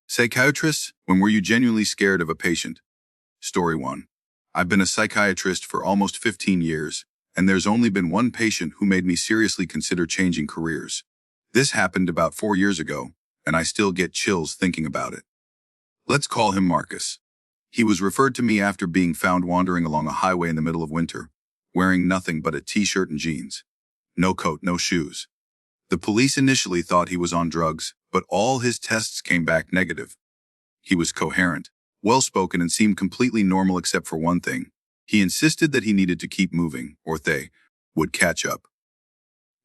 Psychiatrists, when were you genuinely scared of a patient? Story 1. I've been a psychiatrist for almost 15 years, and there's only been one patient who made me seriously consider changing careers. This happened about 4 years ago, and I still get chills thinking about it. Let's call him Marcus. He was referred to me after being found wandering along a highway in the middle of winter, wearing nothing but a t-shirt and jeans. No coat, no shoes. The police initially thought he was on drugs, but all his tests came back negative. He was coherent, well-spoken, and seemed completely normal except for one thing. He insisted that he needed to keep moving, or they would catch up.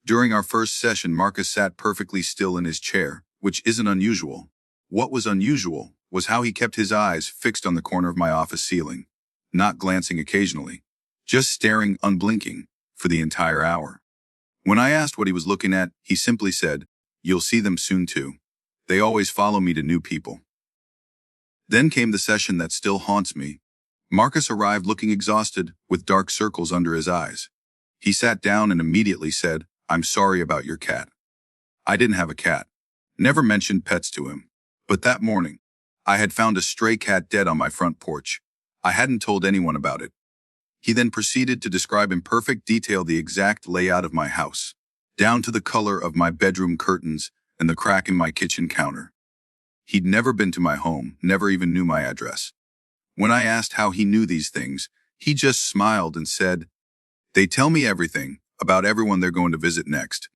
During our first session, Marcus sat perfectly still in his chair, which isn't unusual. What was unusual was how he kept his eyes fixed on the corner of my office ceiling, not glancing occasionally, just staring unblinking for the entire hour. When I asked what he was looking at, he simply said, "You'll see them soon too. They always follow me to new people." Then came the session that still haunts me. Marcus arrived looking exhausted, with dark circles under his eyes. He sat down and immediately said, "I'm sorry about your cat." I didn't have a cat. Never mentioned pets to him. But that morning, I had found a stray cat dead on my front porch. I hadn't told anyone about it. He then proceeded to describe in perfect detail the exact layout of my house, down to the color of my bedroom curtains and the crack in my kitchen counter. He'd never been to my home, never even knew my address. When I asked how he knew these things, he just smiled and said, "They tell me everything about everyone they're going to visit next."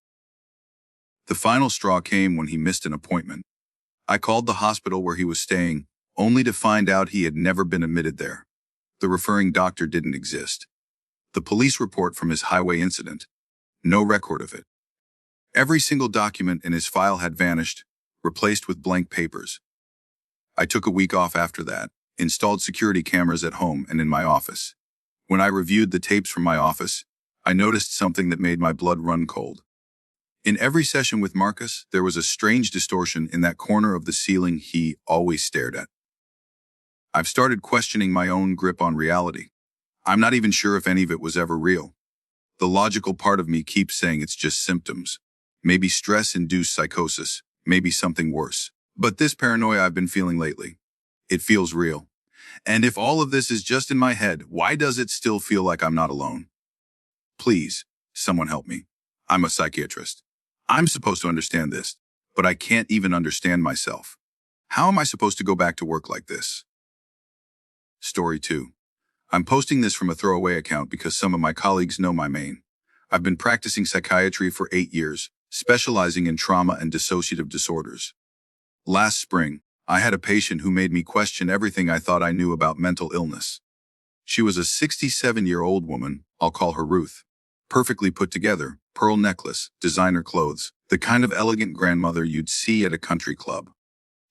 The final straw came when he missed an appointment. I called the hospital where he was staying, only to find out he had never been admitted there. The referring doctor didn't exist. The police report from his highway incident, no record of it. Every single document in his file had vanished, replaced with blank papers. I took a week off after that, installed security cameras at home and in my office. When I reviewed the tapes from my office, I noticed something that made my blood run cold. In every session with Marcus, there was a strange distortion in that corner of the ceiling he always stared at. I've started questioning my own grip on reality. I'm not even sure if any of it was ever real. The logical part of me keeps saying it's just symptoms. Maybe stress-induced psychosis, maybe something worse. But this paranoia I've been feeling lately, it feels real. And if all of this is just in my head, why does it still feel like I'm not alone? Please, someone help me. I'm a psychiatrist. I'm supposed to understand this, but I can't even understand myself. How am I supposed to go back to work like this? Story 2. I'm posting this from a throwaway account because some of my colleagues know my main. I've been practicing psychiatry for 8 years, specializing in trauma and dissociative disorders. Last spring, I had a patient who made me question everything I thought I knew about mental illness. She was a 67-year-old woman, I'll call her Ruth. Perfectly put together, pearl necklace, designer clothes, the kind of elegant grandmother you'd see at a country club.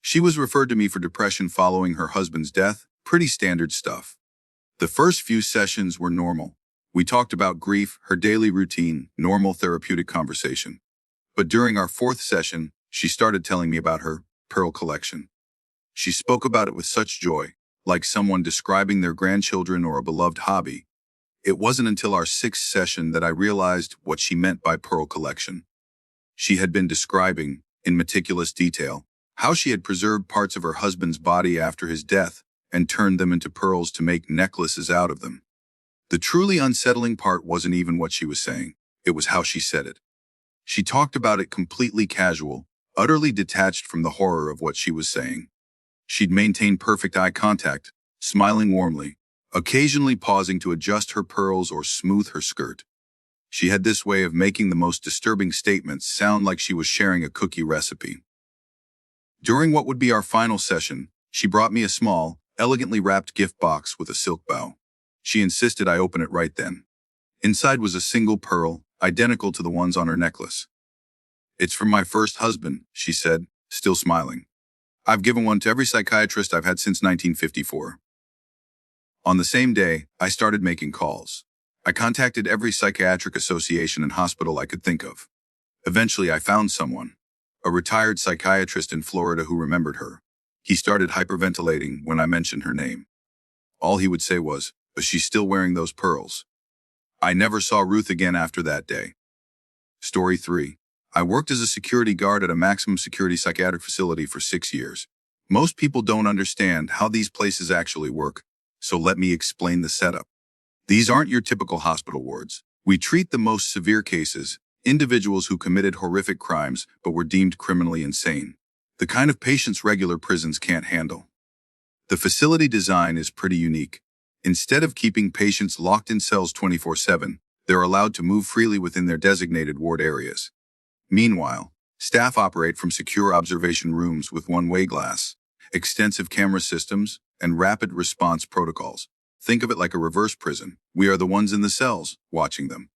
She was referred to me for depression following her husband's death, pretty standard stuff. The first few sessions were normal. We talked about grief, her daily routine, normal therapeutic conversation. But during our 4th session, she started telling me about her pearl collection. She spoke about it with such joy, like someone describing their grandchildren or a beloved hobby. It wasn't until our 6th session that I realized what she meant by pearl collection. She had been describing, in meticulous detail, how she had preserved parts of her husband's body after his death and turned them into pearls to make necklaces out of them. The truly unsettling part wasn't even what she was saying, it was how she said it. She talked about it completely casual, utterly detached from the horror of what she was saying. She'd maintain perfect eye contact, smiling warmly, occasionally pausing to adjust her pearls or smooth her skirt. She had this way of making the most disturbing statements sound like she was sharing a cookie recipe. During what would be our final session, she brought me a small, elegantly wrapped gift box with a silk bow. She insisted I open it right then. Inside was a single pearl, identical to the ones on her necklace. "It's from my first husband," she said, still smiling. "I've given one to every psychiatrist I've had since 1954. On the same day, I started making calls. I contacted every psychiatric association and hospital I could think of. Eventually, I found someone, a retired psychiatrist in Florida who remembered her. He started hyperventilating when I mentioned her name. All he would say was, "But she's still wearing those pearls." I never saw Ruth again after that day. Story 3. I worked as a security guard at a maximum security psychiatric facility for 6 years. Most people don't understand how these places actually work, so let me explain the setup. These aren't your typical hospital wards. We treat the most severe cases, individuals who committed horrific crimes but were deemed criminally insane, the kind of patients regular prisons can't handle. The facility design is pretty unique. Instead of keeping patients locked in cells 24/7, they're allowed to move freely within their designated ward areas. Meanwhile, staff operate from secure observation rooms with one-way glass, extensive camera systems, and rapid response protocols. Think of it like a reverse prison. We are the ones in the cells, watching them.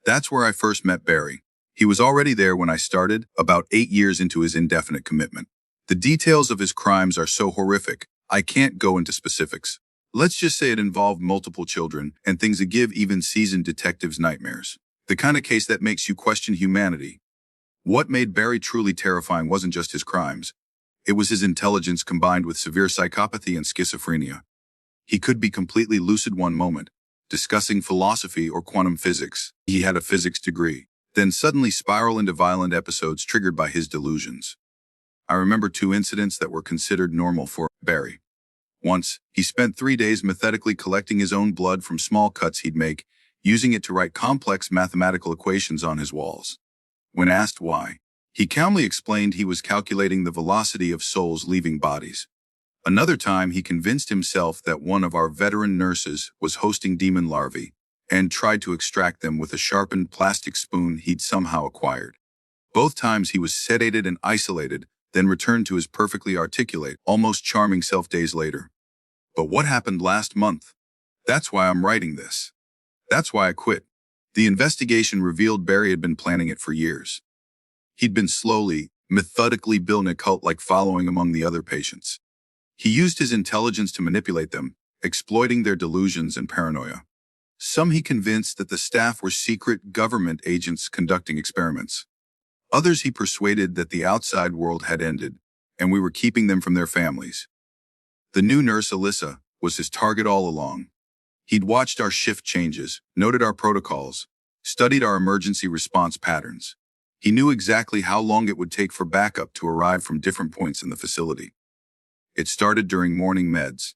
That's where I first met Barry. He was already there when I started, about 8 years into his indefinite commitment. The details of his crimes are so horrific, I can't go into specifics. Let's just say it involved multiple children and things that give even seasoned detectives nightmares. The kind of case that makes you question humanity. What made Barry truly terrifying wasn't just his crimes. It was his intelligence combined with severe psychopathy and schizophrenia. He could be completely lucid one moment, discussing philosophy or quantum physics. He had a physics degree, then suddenly spiral into violent episodes triggered by his delusions. I remember 2 incidents that were considered normal for Barry. Once, he spent 3 days methodically collecting his own blood from small cuts he'd make, using it to write complex mathematical equations on his walls. When asked why, he calmly explained he was calculating the velocity of souls leaving bodies. Another time, he convinced himself that one of our veteran nurses was hosting demon larvae and tried to extract them with a sharpened plastic spoon he'd somehow acquired. Both times he was sedated and isolated, then returned to his perfectly articulate, almost charming self days later. But what happened last month? That's why I'm writing this. That's why I quit. The investigation revealed Barry had been planning it for years. He'd been slowly, methodically building a cult-like following among the other patients. He used his intelligence to manipulate them, exploiting their delusions and paranoia. Some he convinced that the staff were secret government agents conducting experiments. Others he persuaded that the outside world had ended, and we were keeping them from their families. The new nurse, Alyssa, was his target all along. He'd watched our shift changes, noted our protocols, studied our emergency response patterns. He knew exactly how long it would take for backup to arrive from different points in the facility. It started during morning meds.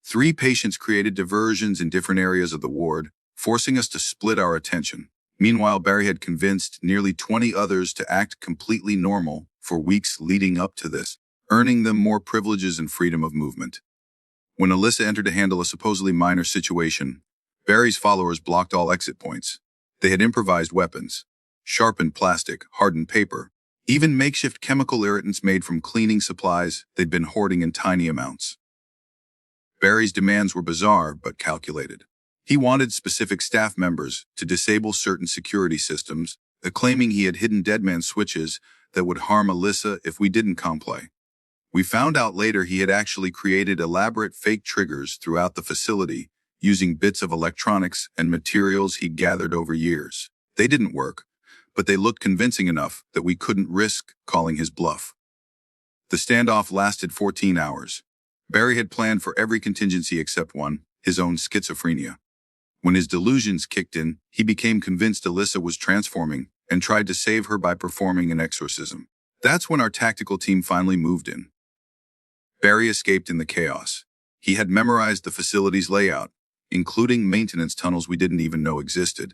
3 patients created diversions in different areas of the ward, forcing us to split our attention. Meanwhile, Barry had convinced nearly 20 others to act completely normal for weeks leading up to this, earning them more privileges and freedom of movement. When Alyssa entered to handle a supposedly minor situation, Barry's followers blocked all exit points. They had improvised weapons, sharpened plastic, hardened paper, even makeshift chemical irritants made from cleaning supplies they'd been hoarding in tiny amounts. Barry's demands were bizarre but calculated. He wanted specific staff members to disable certain security systems, claiming he had hidden deadman switches that would harm Alyssa if we didn't comply. We found out later he had actually created elaborate fake triggers throughout the facility using bits of electronics and materials he'd gathered over years. They didn't work, but they looked convincing enough that we couldn't risk calling his bluff. The standoff lasted 14 hours. Barry had planned for every contingency except one, his own schizophrenia. When his delusions kicked in, he became convinced Alyssa was transforming and tried to save her by performing an exorcism. That's when our tactical team finally moved in. Barry escaped in the chaos. He had memorized the facility's layout, including maintenance tunnels we didn't even know existed.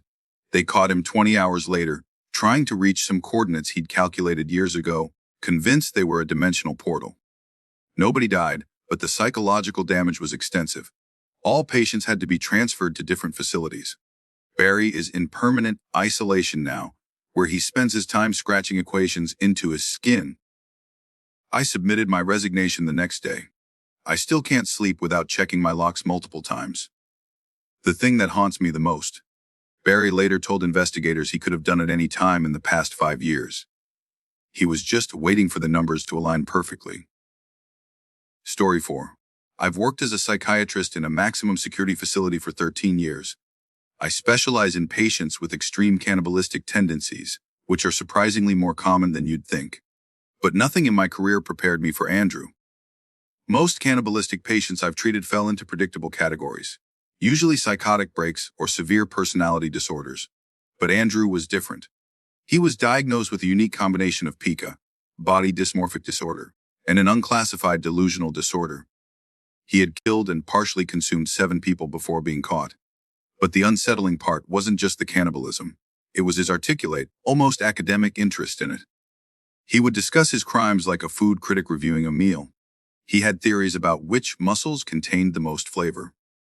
They caught him 20 hours later, trying to reach some coordinates he'd calculated years ago, convinced they were a dimensional portal. Nobody died, but the psychological damage was extensive. All patients had to be transferred to different facilities. Barry is in permanent isolation now, where he spends his time scratching equations into his skin. I submitted my resignation the next day. I still can't sleep without checking my locks multiple times. The thing that haunts me the most. Barry later told investigators he could have done it any time in the past 5 years. He was just waiting for the numbers to align perfectly. Story 4. I've worked as a psychiatrist in a maximum security facility for 13 years. I specialize in patients with extreme cannibalistic tendencies, which are surprisingly more common than you'd think. But nothing in my career prepared me for Andrew. Most cannibalistic patients I've treated fell into predictable categories, usually psychotic breaks or severe personality disorders. But Andrew was different. He was diagnosed with a unique combination of pica, body dysmorphic disorder, and an unclassified delusional disorder. He had killed and partially consumed 7 people before being caught. But the unsettling part wasn't just the cannibalism. It was his articulate, almost academic interest in it. He would discuss his crimes like a food critic reviewing a meal. He had theories about which muscles contained the most flavor.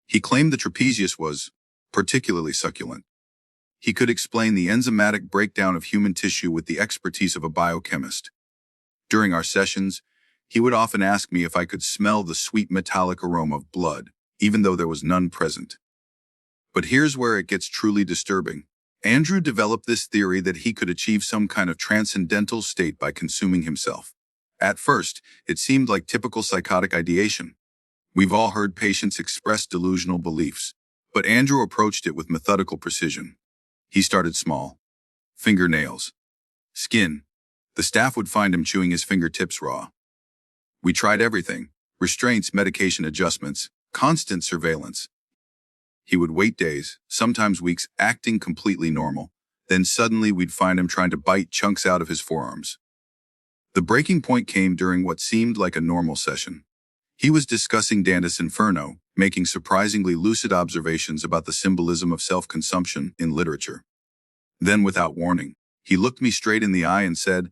He claimed the trapezius was particularly succulent. He could explain the enzymatic breakdown of human tissue with the expertise of a biochemist. During our sessions, he would often ask me if I could smell the sweet metallic aroma of blood, even though there was none present. But here's where it gets truly disturbing. Andrew developed this theory that he could achieve some kind of transcendental state by consuming himself. At first, it seemed like typical psychotic ideation. We've all heard patients express delusional beliefs, but Andrew approached it with methodical precision. He started small. Fingernails. Skin. The staff would find him chewing his fingertips raw. We tried everything: restraints, medication adjustments, constant surveillance. He would wait days, sometimes weeks, acting completely normal. Then suddenly we'd find him trying to bite chunks out of his forearms. The breaking point came during what seemed like a normal session. He was discussing Dante's Inferno, making surprisingly lucid observations about the symbolism of self-consumption in literature. Then, without warning, he looked me straight in the eye and said,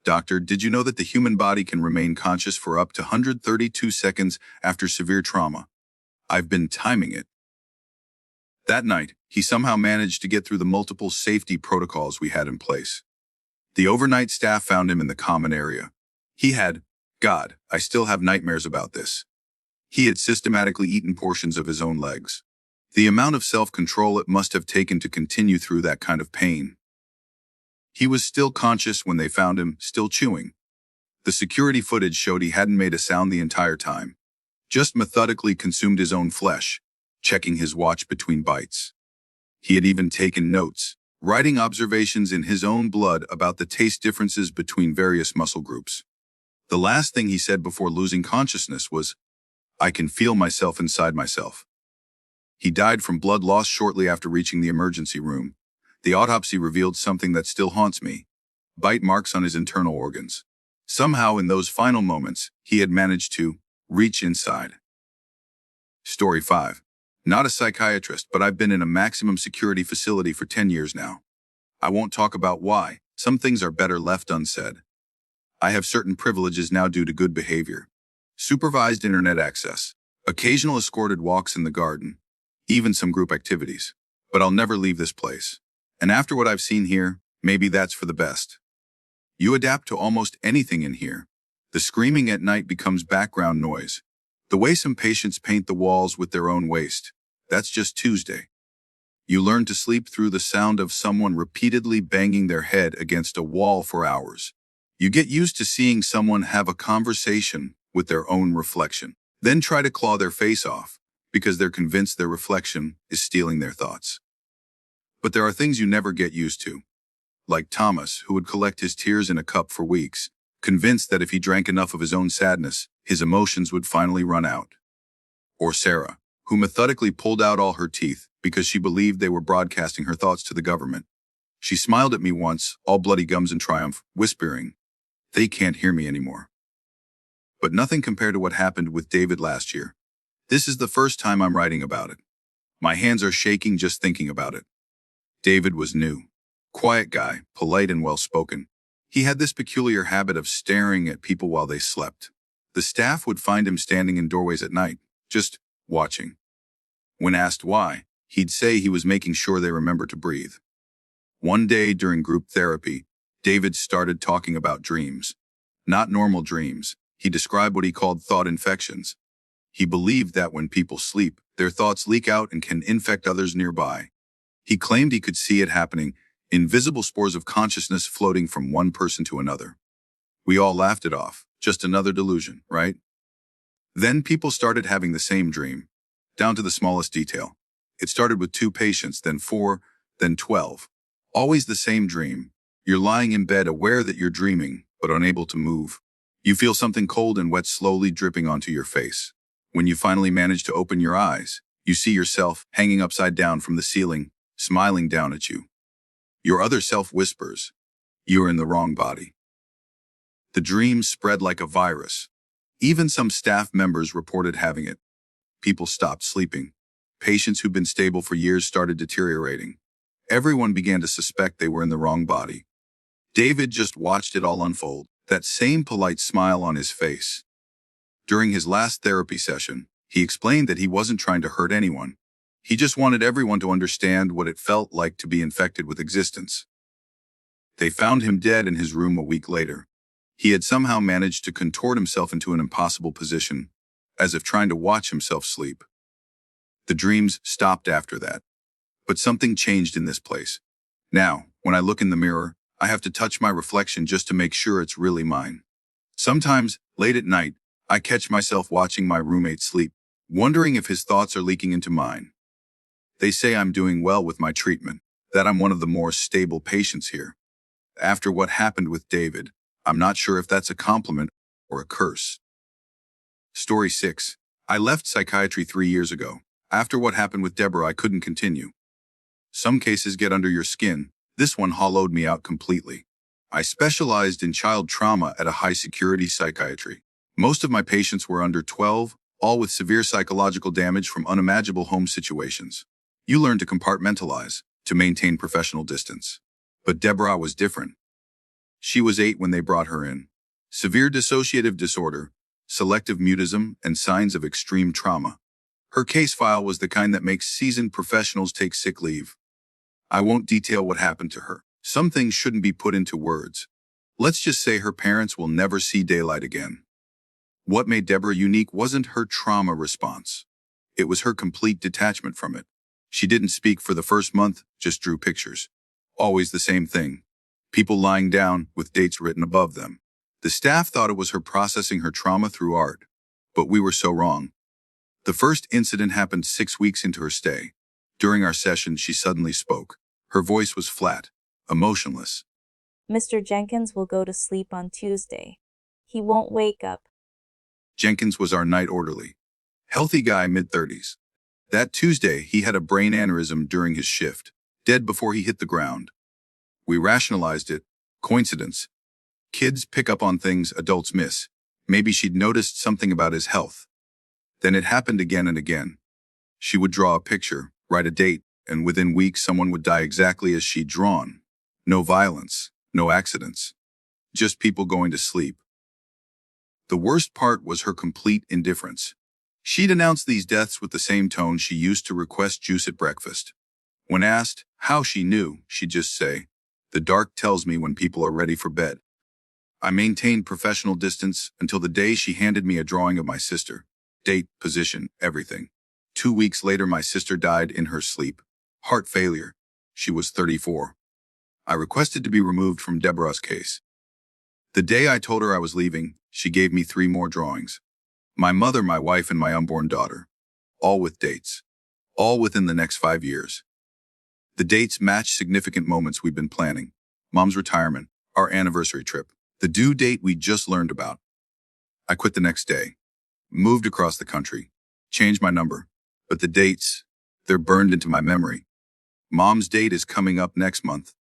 "Doctor, did you know that the human body can remain conscious for up to 132 seconds after severe trauma? I've been timing it." That night, he somehow managed to get through the multiple safety protocols we had in place. The overnight staff found him in the common area. He had, God, I still have nightmares about this. He had systematically eaten portions of his own legs. The amount of self-control it must have taken to continue through that kind of pain. He was still conscious when they found him, still chewing. The security footage showed he hadn't made a sound the entire time. Just methodically consumed his own flesh, checking his watch between bites. He had even taken notes, writing observations in his own blood about the taste differences between various muscle groups. The last thing he said before losing consciousness was, "I can feel myself inside myself." He died from blood loss shortly after reaching the emergency room. The autopsy revealed something that still haunts me: bite marks on his internal organs. Somehow, in those final moments, he had managed to reach inside. Story 5. Not a psychiatrist, but I've been in a maximum security facility for 10 years now. I won't talk about why. Some things are better left unsaid. I have certain privileges now due to good behavior. Supervised internet access, occasional escorted walks in the garden, even some group activities. But I'll never leave this place. And after what I've seen here, maybe that's for the best. You adapt to almost anything in here. The screaming at night becomes background noise. The way some patients paint the walls with their own waste, that's just Tuesday. You learn to sleep through the sound of someone repeatedly banging their head against a wall for hours. You get used to seeing someone have a conversation with their own reflection, then try to claw their face off because they're convinced their reflection is stealing their thoughts. But there are things you never get used to. Like Thomas, who would collect his tears in a cup for weeks, convinced that if he drank enough of his own sadness, his emotions would finally run out. Or Sarah, who methodically pulled out all her teeth because she believed they were broadcasting her thoughts to the government. She smiled at me once, all bloody gums in triumph, whispering, "They can't hear me anymore." But nothing compared to what happened with David last year. This is the first time I'm writing about it. My hands are shaking just thinking about it. David was new. Quiet guy, polite and well-spoken. He had this peculiar habit of staring at people while they slept. The staff would find him standing in doorways at night, just watching. When asked why, he'd say he was making sure they remember to breathe. One day during group therapy, David started talking about dreams. Not normal dreams. He described what he called thought infections. He believed that when people sleep, their thoughts leak out and can infect others nearby. He claimed he could see it happening, invisible spores of consciousness floating from one person to another. We all laughed it off. Just another delusion, right? Then people started having the same dream, down to the smallest detail. It started with 2 patients, then 4, then 12. Always the same dream. You're lying in bed aware that you're dreaming, but unable to move. You feel something cold and wet slowly dripping onto your face. When you finally manage to open your eyes, you see yourself hanging upside down from the ceiling, smiling down at you. Your other self whispers, you're in the wrong body. The dreams spread like a virus. Even some staff members reported having it. People stopped sleeping. Patients who'd been stable for years started deteriorating. Everyone began to suspect they were in the wrong body. David just watched it all unfold, that same polite smile on his face. During his last therapy session, he explained that he wasn't trying to hurt anyone. He just wanted everyone to understand what it felt like to be infected with existence. They found him dead in his room a week later. He had somehow managed to contort himself into an impossible position, as if trying to watch himself sleep. The dreams stopped after that. But something changed in this place. Now, when I look in the mirror, I have to touch my reflection just to make sure it's really mine. Sometimes, late at night, I catch myself watching my roommate sleep, wondering if his thoughts are leaking into mine. They say I'm doing well with my treatment, that I'm one of the more stable patients here. After what happened with David, I'm not sure if that's a compliment or a curse. Story 6. I left psychiatry 3 years ago. After what happened with Deborah, I couldn't continue. Some cases get under your skin. This one hollowed me out completely. I specialized in child trauma at a high-security psychiatry. Most of my patients were under 12, all with severe psychological damage from unimaginable home situations. You learn to compartmentalize, to maintain professional distance. But Deborah was different. She was 8 when they brought her in. Severe dissociative disorder, selective mutism, and signs of extreme trauma. Her case file was the kind that makes seasoned professionals take sick leave. I won't detail what happened to her. Some things shouldn't be put into words. Let's just say her parents will never see daylight again. What made Deborah unique wasn't her trauma response. It was her complete detachment from it. She didn't speak for the first month, just drew pictures. Always the same thing. People lying down with dates written above them. The staff thought it was her processing her trauma through art. But we were so wrong. The first incident happened 6 weeks into her stay. During our session, she suddenly spoke. Her voice was flat, emotionless. Mr. Jenkins will go to sleep on Tuesday. He won't wake up. Jenkins was our night orderly. Healthy guy, mid-30s. That Tuesday, he had a brain aneurysm during his shift, dead before he hit the ground. We rationalized it. Coincidence. Kids pick up on things adults miss. Maybe she'd noticed something about his health. Then it happened again and again. She would draw a picture, write a date, and within weeks someone would die exactly as she'd drawn. No violence, no accidents. Just people going to sleep. The worst part was her complete indifference. She'd announce these deaths with the same tone she used to request juice at breakfast. When asked how she knew, she'd just say, "The dark tells me when people are ready for bed." I maintained professional distance until the day she handed me a drawing of my sister. Date, position, everything. 2 weeks later, my sister died in her sleep. Heart failure. She was 34. I requested to be removed from Deborah's case. The day I told her I was leaving, she gave me 3 more drawings. My mother, my wife, and my unborn daughter. All with dates. All within the next 5 years. The dates match significant moments we've been planning. Mom's retirement, our anniversary trip, the due date we just learned about. I quit the next day. Moved across the country. Changed my number. But the dates, they're burned into my memory. Mom's date is coming up next month.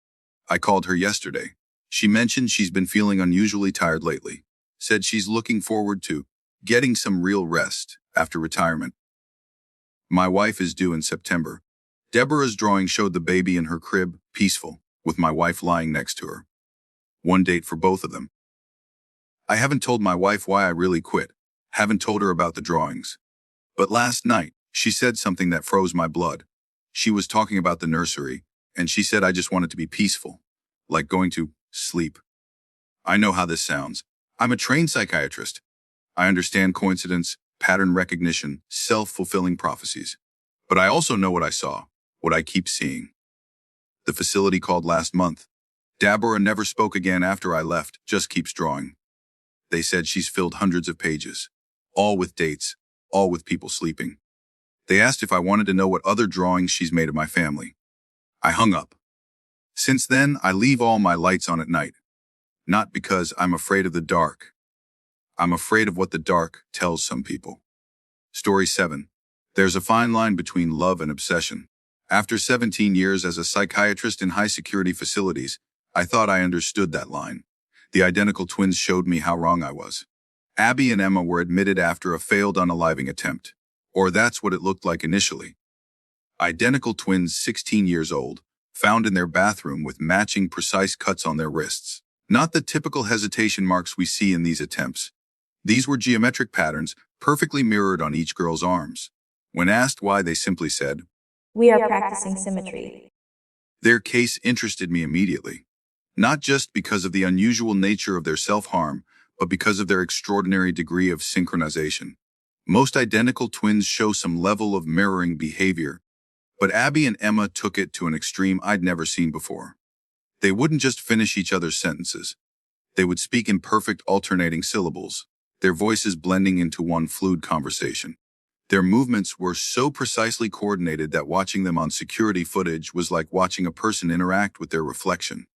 I called her yesterday. She mentioned she's been feeling unusually tired lately. Said she's looking forward to getting some real rest after retirement. My wife is due in September. Deborah's drawing showed the baby in her crib, peaceful, with my wife lying next to her. One date for both of them. I haven't told my wife why I really quit. Haven't told her about the drawings. But last night, she said something that froze my blood. She was talking about the nursery, and she said I just wanted to be peaceful, like going to sleep. I know how this sounds. I'm a trained psychiatrist. I understand coincidence, pattern recognition, self-fulfilling prophecies. But I also know what I saw, what I keep seeing. The facility called last month. Deborah never spoke again after I left, just keeps drawing. They said she's filled hundreds of pages, all with dates, all with people sleeping. They asked if I wanted to know what other drawings she's made of my family. I hung up. Since then, I leave all my lights on at night. Not because I'm afraid of the dark. I'm afraid of what the dark tells some people. Story 7. There's a fine line between love and obsession. After 17 years as a psychiatrist in high-security facilities, I thought I understood that line. The identical twins showed me how wrong I was. Abby and Emma were admitted after a failed unaliving attempt. Or that's what it looked like initially. Identical twins 16 years old, found in their bathroom with matching precise cuts on their wrists. Not the typical hesitation marks we see in these attempts. These were geometric patterns, perfectly mirrored on each girl's arms. When asked why, they simply said, We are practicing symmetry. their case interested me immediately. Not just because of the unusual nature of their self-harm, but because of their extraordinary degree of synchronization. Most identical twins show some level of mirroring behavior, but Abby and Emma took it to an extreme I'd never seen before. They wouldn't just finish each other's sentences. They would speak in perfect alternating syllables, their voices blending into one fluid conversation. Their movements were so precisely coordinated that watching them on security footage was like watching a person interact with their reflection.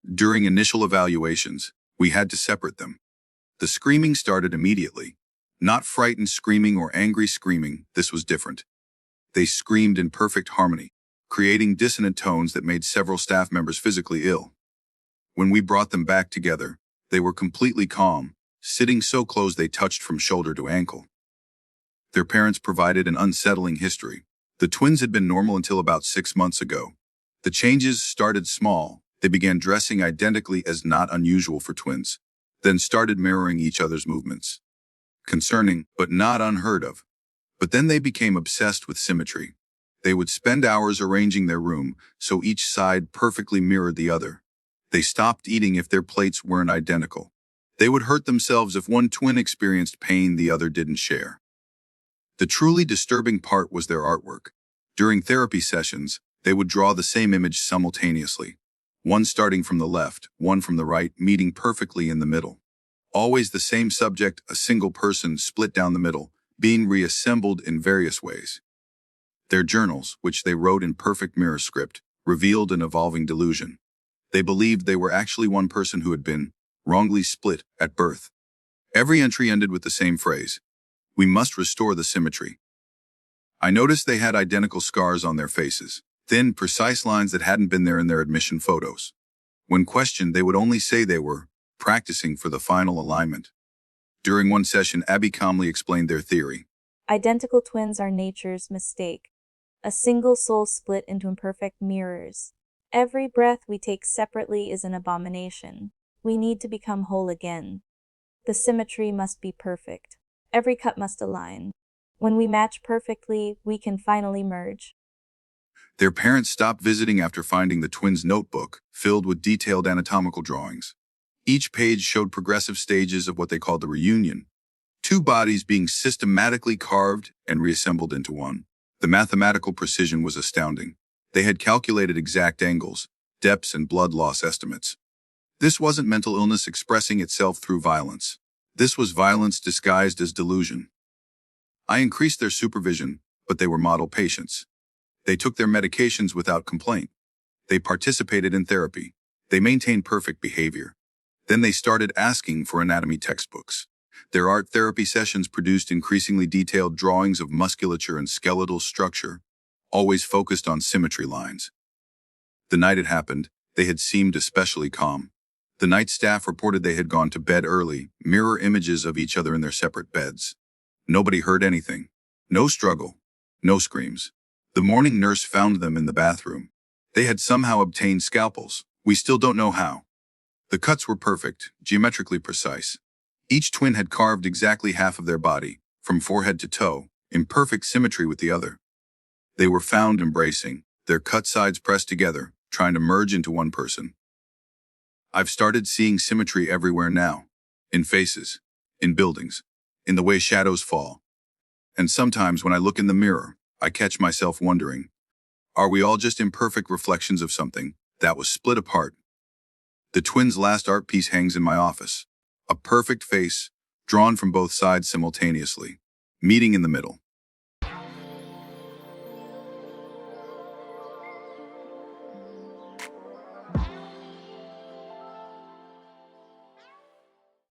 During initial evaluations, we had to separate them. The screaming started immediately. Not frightened screaming or angry screaming, this was different. They screamed in perfect harmony, creating dissonant tones that made several staff members physically ill. When we brought them back together, they were completely calm, sitting so close they touched from shoulder to ankle. Their parents provided an unsettling history. The twins had been normal until about 6 months ago. The changes started small. They began dressing identically as not unusual for twins, then started mirroring each other's movements. Concerning, but not unheard of. But then they became obsessed with symmetry. They would spend hours arranging their room so each side perfectly mirrored the other. They stopped eating if their plates weren't identical. They would hurt themselves if one twin experienced pain the other didn't share. The truly disturbing part was their artwork. During therapy sessions, they would draw the same image simultaneously. One starting from the left, one from the right, meeting perfectly in the middle. Always the same subject, a single person split down the middle, being reassembled in various ways. Their journals, which they wrote in perfect mirror script, revealed an evolving delusion. They believed they were actually one person who had been wrongly split at birth. Every entry ended with the same phrase: "We must restore the symmetry." I noticed they had identical scars on their faces, thin, precise lines that hadn't been there in their admission photos. When questioned, they would only say they were practicing for the final alignment. During one session, Abby calmly explained their theory. Identical twins are nature's mistake. A single soul split into imperfect mirrors. Every breath we take separately is an abomination. We need to become whole again. The symmetry must be perfect. Every cut must align. When we match perfectly, we can finally merge. Their parents stopped visiting after finding the twins' notebook filled with detailed anatomical drawings. Each page showed progressive stages of what they called the reunion, two bodies being systematically carved and reassembled into one. The mathematical precision was astounding. They had calculated exact angles, depths, and blood loss estimates. This wasn't mental illness expressing itself through violence. This was violence disguised as delusion. I increased their supervision, but they were model patients. They took their medications without complaint. They participated in therapy. They maintained perfect behavior. Then they started asking for anatomy textbooks. Their art therapy sessions produced increasingly detailed drawings of musculature and skeletal structure, always focused on symmetry lines. The night it happened, they had seemed especially calm. The night staff reported they had gone to bed early, mirror images of each other in their separate beds. Nobody heard anything. No struggle. No screams. The morning nurse found them in the bathroom. They had somehow obtained scalpels. We still don't know how. The cuts were perfect, geometrically precise. Each twin had carved exactly half of their body, from forehead to toe, in perfect symmetry with the other. They were found embracing, their cut sides pressed together, trying to merge into one person. I've started seeing symmetry everywhere now. In faces, in buildings, in the way shadows fall. And sometimes when I look in the mirror, I catch myself wondering, are we all just imperfect reflections of something that was split apart? The twins' last art piece hangs in my office. A perfect face, drawn from both sides simultaneously, meeting in the middle.